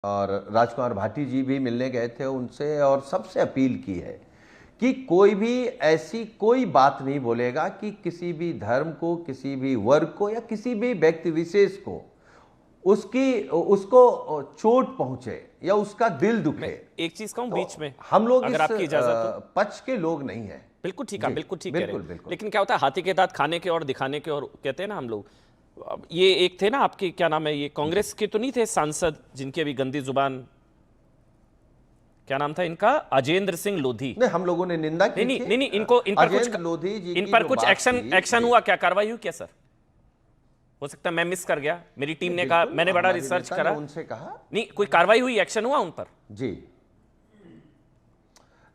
और राजकुमार भाटी जी भी मिलने गए थे उनसे और सबसे अपील की है कि कोई भी ऐसी कोई बात नहीं बोलेगा कि किसी भी धर्म को, किसी भी वर्ग को या किसी भी व्यक्ति विशेष को उसको चोट पहुंचे या उसका दिल दुखे। एक चीज कहूं तो बीच में, हम लोग अगर इस आपकी इजाजत हो। पक्ष के लोग नहीं हैं। बिल्कुल ठीक है, बिल्कुल ठीक कह रहे बिल्कुल हैं। बिल्कुल। लेकिन क्या होता है, हाथी के दांत खाने के और दिखाने के, और कहते हैं ना हम लोग। अब ये एक थे ना आपके, क्या नाम है, ये कांग्रेस के तो नहीं थे सांसद जिनकी अभी गंदी जुबान, क्या नाम था इनका, अजेंद्र सिंह लोधी। नहीं, हम लोगों ने निंदा की नहीं थी। नहीं नहीं, इनको इन पर कुछ, लोधी जी इन की पर जो कुछ बात एक्शन थी, हुआ क्या, कार्रवाई हुई क्या सर? हो सकता है मैं मिस कर गया, मेरी टीम ने कहा, बिल्कुल, मैंने बड़ा हमारे रिसर्च नेता ने करा। उनसे कहा। नहीं, कोई कार्रवाई हुई, एक्शन हुआ उन पर? जी,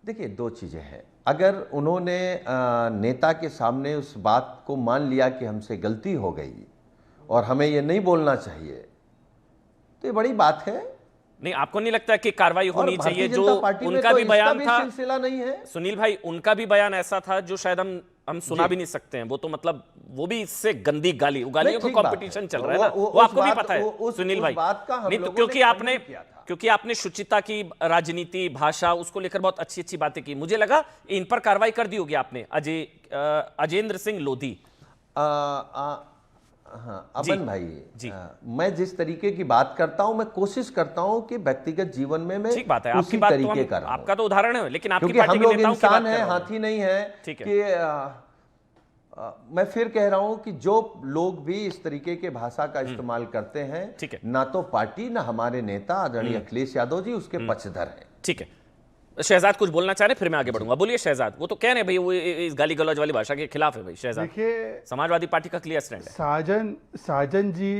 देखिए दो चीजें हैं। अगर उन्होंने नेता के सामने उस बात को मान लिया कि हमसे गलती हो गई और हमें ये नहीं बोलना चाहिए, तो ये बड़ी बात है। नहीं, आपको नहीं लगता कि कार्रवाई और होनी चाहिए? भारतीय जो जनता पार्टी में उनका तो भी इसका बयान भी था सिलसिला नहीं है। सुनील भाई, उनका भी बयान ऐसा था जो शायद हम सुना भी नहीं सकते हैं। वो तो मतलब वो भी इससे गंदी गाली, गालियों का कंपटीशन चल रहा है ना, वो आपको भी पता है सुनील भाई। नहीं तो क्योंकि आपने शुचिता की, राजनीति, भाषा, उसको लेकर बहुत अच्छी अच्छी बातें की, मुझे लगा इन पर कार्रवाई कर दी होगी आपने। अजेंद्र सिंह लोधी। हाँ अमन भाई जी। मैं जिस तरीके की बात करता हूं, मैं कोशिश करता हूं कि व्यक्तिगत जीवन में मैं ठीक बात है, आपकी उसी बात तो तरीके हम, का रहूं। आपका तो उदाहरण है, लेकिन आपकी क्योंकि पार्टी हम के लोग नेताओं की बात इंसान कर हैं, रहा हूं। हाथी नहीं है। ठीक है। कि मैं फिर कह रहा हूं कि जो लोग भी इस तरीके के भाषा का इस्तेमाल करते हैं, ठीक है। ना तो पार्टी ना हमारे नेता आदरणीय अखिलेश यादव जी उसके पक्षधर हैं। ठीक है, शहजाद कुछ बोलना चाह रहे, फिर मैं आगे बढ़ूंगा। बोलिए शहजाद। वो तो कह रहे हैं भाई, वो इस गाली गलौज वाली भाषा के खिलाफ है भाई शहजाद। देखिए, समाजवादी पार्टी का क्लियर स्टैंड है। साजन जी,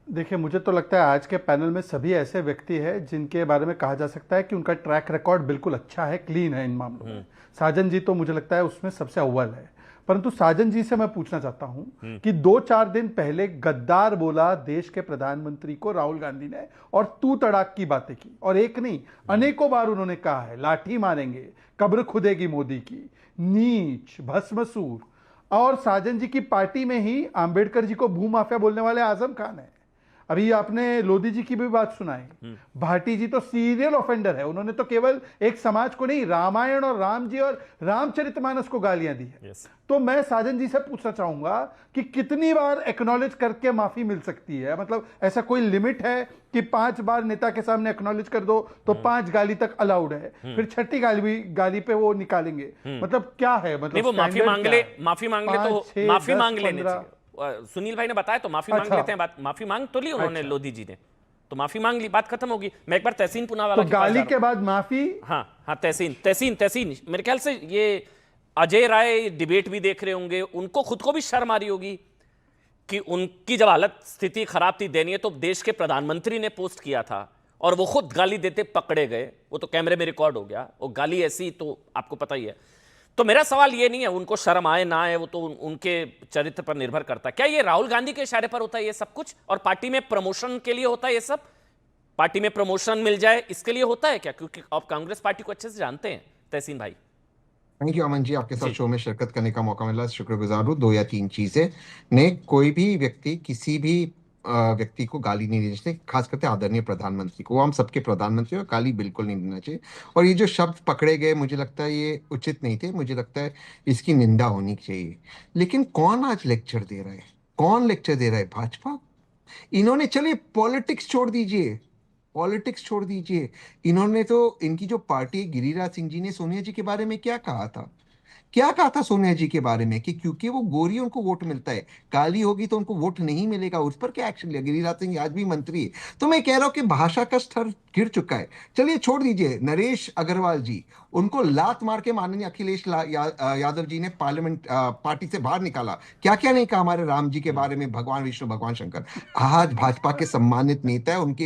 देखिए मुझे तो लगता है आज के पैनल में सभी ऐसे व्यक्ति हैं जिनके बारे में कहा जा सकता है कि उनका ट्रैक रिकॉर्ड बिल्कुल अच्छा है, क्लीन है इन मामलों में। साजन जी तो मुझे लगता है उसमें सबसे अव्वल है। परंतु साजन जी से मैं पूछना चाहता हूं कि 2-4 दिन पहले गद्दार बोला देश के प्रधानमंत्री को राहुल गांधी ने, और तू तड़ाक की बातें की, और एक नहीं अनेकों बार उन्होंने कहा है लाठी मारेंगे, कब्र खुदेगी मोदी की, नीच, भस्मसूर। और साजन जी की पार्टी में ही आंबेडकर जी को भूमाफिया बोलने वाले आजम खान है। अभी आपने लोधी जी की भी बात सुनाई। भाटी जी तो सीरियल ऑफेंडर है, उन्होंने तो केवल एक समाज को नहीं, रामायण और राम जी और रामचरितमानस को गालियां दी है। तो मैं साजन जी से पूछना चाहूंगा कि कितनी बार एक्नॉलेज करके माफी मिल सकती है? मतलब ऐसा कोई लिमिट है कि 5 बार नेता के सामने एक्नॉलेज कर दो तो 5 गाली तक अलाउड है, फिर छठी गाली पे वो निकालेंगे? मतलब क्या है, मतलब नहीं, वो माफी मांग ले तो माफी मांग लेने चाहिए। सुनील भाई ने बताया तो माफी मांग लेते हैं। बात माफी मांग तो ली उन्होंने, लोधी जी ने तो माफी मांग ली, बात खत्म होगी। मैं एक बार तहसीन पुनावाला तो गाली के बाद माफी। हाँ, तहसीन मेरे ख्याल से ये अजय राय डिबेट भी देख रहे होंगे, उनको खुद को भी शर्म आ रही होगी कि उनकी जब हालत स्थिति खराब थी, दयनीय, तो देश के प्रधानमंत्री ने पोस्ट किया था और वो खुद गाली देते पकड़े गए। वो तो कैमरे में रिकॉर्ड हो गया, वो गाली ऐसी तो आपको पता ही है। तो मेरा सवाल ये नहीं है उनको शर्म आए ना आए, वो तो उनके चरित्र पर निर्भर करता है। क्या ये राहुल गांधी के इशारे पर होता है ये सब कुछ, और पार्टी में प्रमोशन के लिए होता है ये सब? पार्टी में प्रमोशन मिल जाए इसके लिए होता है क्या? क्योंकि आप कांग्रेस पार्टी को अच्छे से जानते हैं तहसीन भाई। थैंक यू अमन जी, आपके साथ शो में शिरकत करने का मौका मिला, शुक्रगुजार हूँ। 2 या 3 चीजें ने, कोई भी व्यक्ति किसी भी व्यक्ति को गाली नहीं देनी चाहिए, खास करके आदरणीय प्रधानमंत्री को। वो हम सबके प्रधानमंत्री और गाली बिल्कुल नहीं देना चाहिए। और ये जो शब्द पकड़े गए, मुझे लगता है ये उचित नहीं थे, मुझे लगता है इसकी निंदा होनी चाहिए। लेकिन कौन आज लेक्चर दे रहा है? कौन लेक्चर दे रहा है? भाजपा। इन्होंने, चलिए पॉलिटिक्स छोड़ दीजिए, पॉलिटिक्स छोड़ दीजिए, इन्होंने तो, इनकी जो पार्टी, गिरिराज सिंह जी ने सोनिया जी के बारे में क्या कहा था? क्या कहा था सोनिया जी के बारे में? कि क्योंकि वो गोरी उनको वोट मिलता है, काली होगी तो उनको वोट नहीं मिलेगा। उस पर क्या एक्शन लिया? गिरिराज सिंह आज भी मंत्री है। तो मैं कह रहा हूं कि भाषा का स्तर गिर चुका है। चलिए छोड़ दीजिए, नरेश अग्रवाल जी, उनको लात मार के माननीय अखिलेश यादव जी ने पार्लियामेंट पार्टी से बाहर निकाला। क्या क्या नहीं कहा हमारे राम जी के बारे में, भगवान विष्णु, भगवान शंकर। आज भाजपा के सम्मानित नेता है, उनके